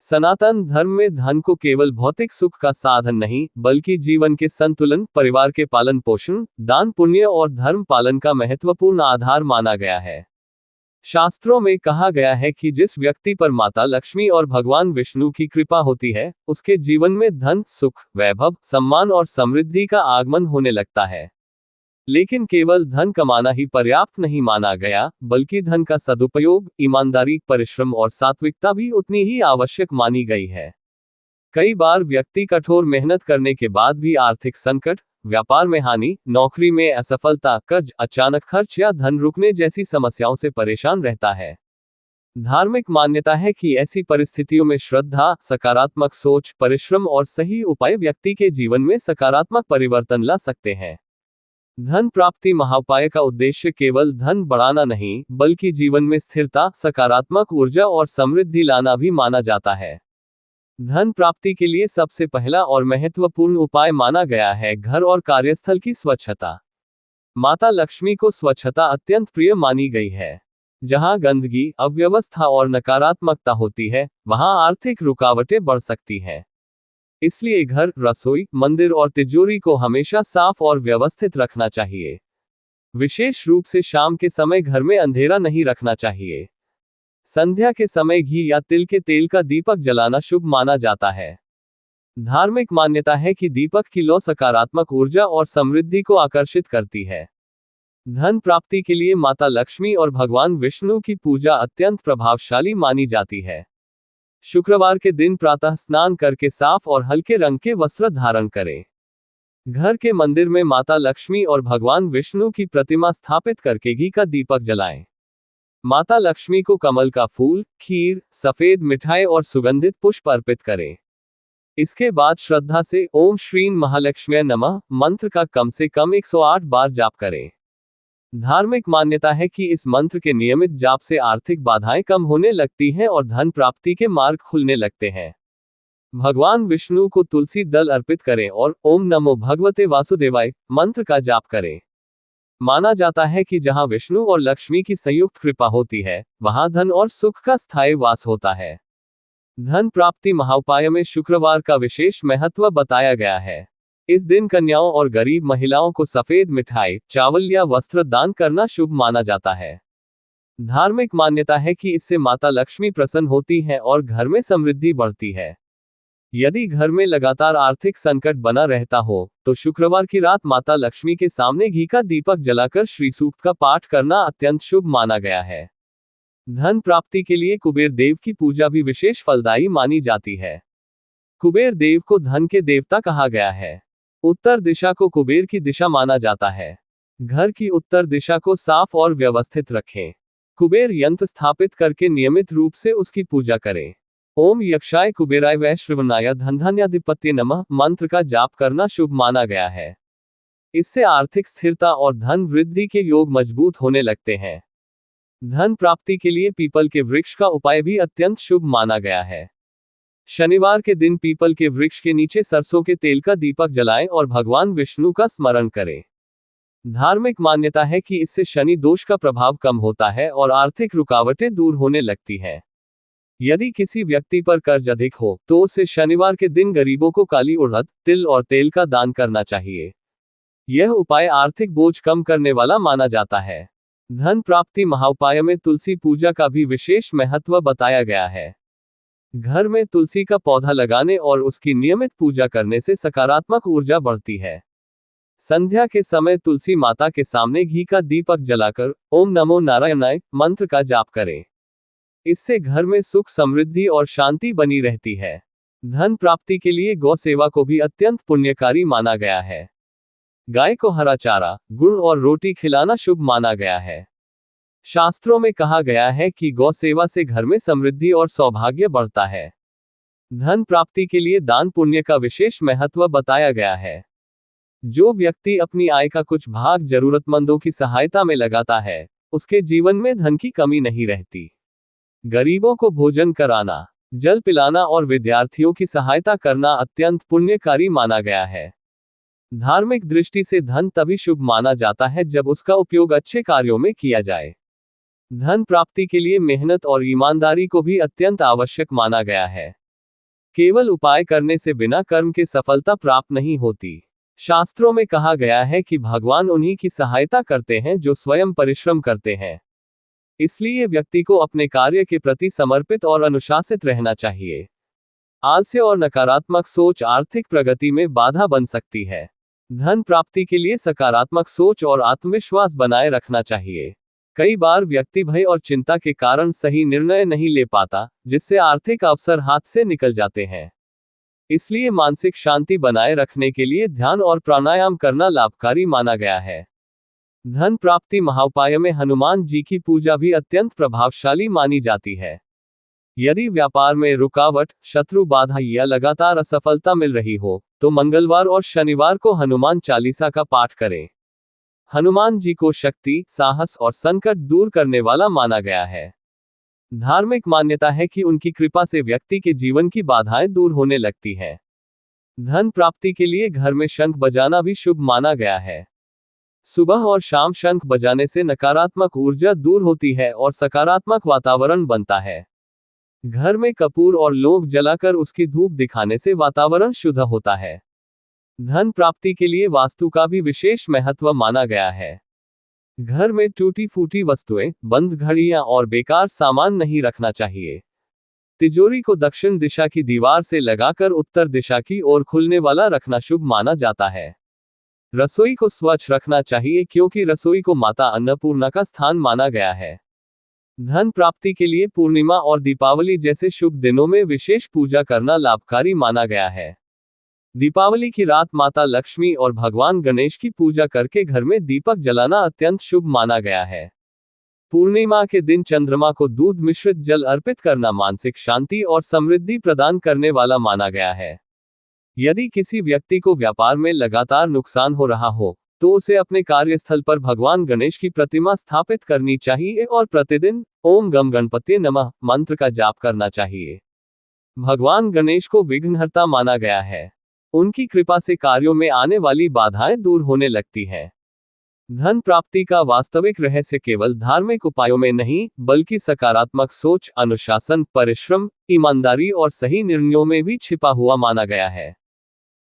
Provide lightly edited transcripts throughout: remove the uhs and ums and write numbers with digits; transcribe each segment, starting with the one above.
सनातन धर्म में धन को केवल भौतिक सुख का साधन नहीं, बल्कि जीवन के संतुलन, परिवार के पालन पोषण, दान पुण्य और धर्म पालन का महत्वपूर्ण आधार माना गया है। शास्त्रों में कहा गया है कि जिस व्यक्ति पर माता लक्ष्मी और भगवान विष्णु की कृपा होती है, उसके जीवन में धन, सुख, वैभव, सम्मान और समृद्धि का आगमन होने लगता है। लेकिन केवल धन कमाना ही पर्याप्त नहीं माना गया, बल्कि धन का सदुपयोग, ईमानदारी, परिश्रम और सात्विकता भी उतनी ही आवश्यक मानी गई है। कई बार व्यक्ति कठोर मेहनत करने के बाद भी आर्थिक संकट, व्यापार में हानि, नौकरी में असफलता, कर्ज, अचानक खर्च या धन रुकने जैसी समस्याओं से परेशान रहता है। धार्मिक मान्यता है कि ऐसी परिस्थितियों में श्रद्धा, सकारात्मक सोच, परिश्रम और सही उपाय व्यक्ति के जीवन में सकारात्मक परिवर्तन ला सकते हैं। धन प्राप्ति महाउपाय का उद्देश्य केवल धन बढ़ाना नहीं, बल्कि जीवन में स्थिरता, सकारात्मक ऊर्जा और समृद्धि लाना भी माना जाता है। धन प्राप्ति के लिए सबसे पहला और महत्वपूर्ण उपाय माना गया है घर और कार्यस्थल की स्वच्छता। माता लक्ष्मी को स्वच्छता अत्यंत प्रिय मानी गई है। जहां गंदगी, अव्यवस्था और नकारात्मकता होती है, वहां आर्थिक रुकावटें बढ़ सकती हैं। इसलिए घर, रसोई, मंदिर और तिजोरी को हमेशा साफ और व्यवस्थित रखना चाहिए। विशेष रूप से शाम के समय घर में अंधेरा नहीं रखना चाहिए। संध्या के समय घी या तिल के तेल का दीपक जलाना शुभ माना जाता है। धार्मिक मान्यता है कि दीपक की लौ सकारात्मक ऊर्जा और समृद्धि को आकर्षित करती है। धन प्राप्ति के लिए माता लक्ष्मी और भगवान विष्णु की पूजा अत्यंत प्रभावशाली मानी जाती है। शुक्रवार के दिन प्रातः स्नान करके साफ और हल्के रंग के वस्त्र धारण करें। घर के मंदिर में माता लक्ष्मी और भगवान विष्णु की प्रतिमा स्थापित करके घी का दीपक जलाएं। माता लक्ष्मी को कमल का फूल, खीर, सफेद मिठाई और सुगंधित पुष्प अर्पित करें। इसके बाद श्रद्धा से ओम श्रीं महालक्ष्म्यै नमः मंत्र का कम से कम 108 बार जाप करें। धार्मिक मान्यता है कि इस मंत्र के नियमित जाप से आर्थिक बाधाएं कम होने लगती हैं और धन प्राप्ति के मार्ग खुलने लगते हैं। भगवान विष्णु को तुलसी दल अर्पित करें और ओम नमो भगवते वासुदेवाय मंत्र का जाप करें। माना जाता है कि जहां विष्णु और लक्ष्मी की संयुक्त कृपा होती है, वहां धन और सुख का स्थायी वास होता है। धन प्राप्ति महाउपाय में शुक्रवार का विशेष महत्व बताया गया है। इस दिन कन्याओं और गरीब महिलाओं को सफेद मिठाई, चावल या वस्त्र दान करना शुभ माना जाता है। धार्मिक मान्यता है कि इससे माता लक्ष्मी प्रसन्न होती हैं और घर में समृद्धि बढ़ती है। यदि घर में लगातार आर्थिक संकट बना रहता हो, तो शुक्रवार की रात माता लक्ष्मी के सामने घी का दीपक जलाकर श्री सूक्त का पाठ करना अत्यंत शुभ माना गया है। धन प्राप्ति के लिए कुबेर देव की पूजा भी विशेष फलदायी मानी जाती है। कुबेर देव को धन के देवता कहा गया है। उत्तर दिशा को कुबेर की दिशा माना जाता है। घर की उत्तर दिशा को साफ और व्यवस्थित रखें। कुबेर यंत्र स्थापित करके नियमित रूप से उसकी पूजा करें। ओम यक्षाय कुबेराय वैश्रवणाय धनधान्याधिपत्ये नमः मंत्र का जाप करना शुभ माना गया है। इससे आर्थिक स्थिरता और धन वृद्धि के योग मजबूत होने लगते हैं। धन प्राप्ति के लिए पीपल के वृक्ष का उपाय भी अत्यंत शुभ माना गया है। शनिवार के दिन पीपल के वृक्ष के नीचे सरसों के तेल का दीपक जलाएं और भगवान विष्णु का स्मरण करें। धार्मिक मान्यता है कि इससे शनि दोष का प्रभाव कम होता है और आर्थिक रुकावटें दूर होने लगती हैं। यदि किसी व्यक्ति पर कर्ज अधिक हो, तो उसे शनिवार के दिन गरीबों को काली उड़द, तिल और तेल का दान करना चाहिए। यह उपाय आर्थिक बोझ कम करने वाला माना जाता है। धन प्राप्ति महाउपाय में तुलसी पूजा का भी विशेष महत्व बताया गया है। घर में तुलसी का पौधा लगाने और उसकी नियमित पूजा करने से सकारात्मक ऊर्जा बढ़ती है। संध्या के समय तुलसी माता के सामने घी का दीपक जलाकर ओम नमो नारायणाय मंत्र का जाप करें। इससे घर में सुख, समृद्धि और शांति बनी रहती है। धन प्राप्ति के लिए गौ सेवा को भी अत्यंत पुण्यकारी माना गया है। गाय को हरा चारा, गुड़ और रोटी खिलाना शुभ माना गया है। शास्त्रों में कहा गया है कि गौ सेवा से घर में समृद्धि और सौभाग्य बढ़ता है। धन प्राप्ति के लिए दान पुण्य का विशेष महत्व बताया गया है। जो व्यक्ति अपनी आय का कुछ भाग जरूरतमंदों की सहायता में लगाता है, उसके जीवन में धन की कमी नहीं रहती। गरीबों को भोजन कराना, जल पिलाना और विद्यार्थियों की सहायता करना अत्यंत पुण्यकारी माना गया है। धार्मिक दृष्टि से धन तभी शुभ माना जाता है जब उसका उपयोग अच्छे कार्यों में किया जाए। धन प्राप्ति के लिए मेहनत और ईमानदारी को भी अत्यंत आवश्यक माना गया है। केवल उपाय करने से बिना कर्म के सफलता प्राप्त नहीं होती। शास्त्रों में कहा गया है कि भगवान उन्हीं की सहायता करते हैं जो स्वयं परिश्रम करते हैं। इसलिए व्यक्ति को अपने कार्य के प्रति समर्पित और अनुशासित रहना चाहिए। आलस्य और नकारात्मक सोच आर्थिक प्रगति में बाधा बन सकती है। धन प्राप्ति के लिए सकारात्मक सोच और आत्मविश्वास बनाए रखना चाहिए। कई बार व्यक्ति भय और चिंता के कारण सही निर्णय नहीं ले पाता, जिससे आर्थिक अवसर हाथ से निकल जाते हैं। इसलिए मानसिक शांति बनाए रखने के लिए ध्यान और प्राणायाम करना लाभकारी माना गया है। धन प्राप्ति महाउपाय में हनुमान जी की पूजा भी अत्यंत प्रभावशाली मानी जाती है। यदि व्यापार में रुकावट, शत्रु बाधा या लगातार असफलता मिल रही हो, तो मंगलवार और शनिवार को हनुमान चालीसा का पाठ करें। हनुमान जी को शक्ति, साहस और संकट दूर करने वाला माना गया है। धार्मिक मान्यता है कि उनकी कृपा से व्यक्ति के जीवन की बाधाएं दूर होने लगती हैं। धन प्राप्ति के लिए घर में शंख बजाना भी शुभ माना गया है। सुबह और शाम शंख बजाने से नकारात्मक ऊर्जा दूर होती है और सकारात्मक वातावरण बनता है। घर में कपूर और लौंग जलाकर उसकी धूप दिखाने से वातावरण शुद्ध होता है। धन प्राप्ति के लिए वास्तु का भी विशेष महत्व माना गया है। घर में टूटी फूटी वस्तुएं, बंद घड़ियां और बेकार सामान नहीं रखना चाहिए। तिजोरी को दक्षिण दिशा की दीवार से लगाकर उत्तर दिशा की ओर खुलने वाला रखना शुभ माना जाता है। रसोई को स्वच्छ रखना चाहिए क्योंकि रसोई को माता अन्नपूर्णा का स्थान माना गया है। धन प्राप्ति के लिए पूर्णिमा और दीपावली जैसे शुभ दिनों में विशेष पूजा करना लाभकारी माना गया है। दीपावली की रात माता लक्ष्मी और भगवान गणेश की पूजा करके घर में दीपक जलाना अत्यंत शुभ माना गया है। पूर्णिमा के दिन चंद्रमा को दूध मिश्रित जल अर्पित करना मानसिक शांति और समृद्धि प्रदान करने वाला माना गया है। यदि किसी व्यक्ति को व्यापार में लगातार नुकसान हो रहा हो, तो उसे अपने कार्यस्थल पर भगवान गणेश की प्रतिमा स्थापित करनी चाहिए और प्रतिदिन ओम गम गणपति नमः मंत्र का जाप करना चाहिए। भगवान गणेश को विघ्नहर्ता माना गया है। उनकी कृपा से कार्यों में आने वाली बाधाएं दूर होने लगती हैं। धन प्राप्ति का वास्तविक रहस्य केवल धार्मिक उपायों में नहीं, बल्कि सकारात्मक सोच, अनुशासन, परिश्रम, ईमानदारी और सही निर्णयों में भी छिपा हुआ माना गया है।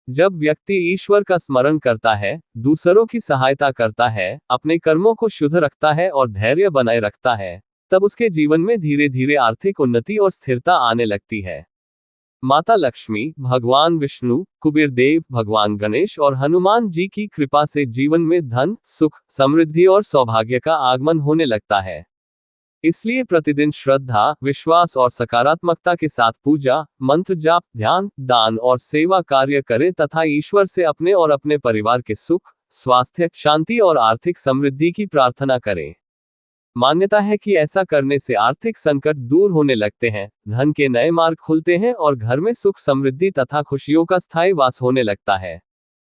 जब व्यक्ति ईश्वर का स्मरण करता है, दूसरों की सहायता करता है, अपने कर्मों को शुद्ध रखता है और धैर्य बनाए रखता है, तब उसके जीवन में धीरे धीरे आर्थिक उन्नति और स्थिरता आने लगती है। माता लक्ष्मी, भगवान विष्णु, कुबेर देव, भगवान गणेश और हनुमान जी की कृपा से जीवन में धन, सुख, समृद्धि और सौभाग्य का आगमन होने लगता है। इसलिए प्रतिदिन श्रद्धा, विश्वास और सकारात्मकता के साथ पूजा, मंत्र जाप, ध्यान, दान और सेवा कार्य करें तथा ईश्वर से अपने और अपने परिवार के सुख, स्वास्थ्य, शांति और आर्थिक समृद्धि की प्रार्थना करें। मान्यता है कि ऐसा करने से आर्थिक संकट दूर होने लगते हैं, धन के नए मार्ग खुलते हैं और घर में सुख, समृद्धि तथा खुशियों का स्थायी वास होने लगता है।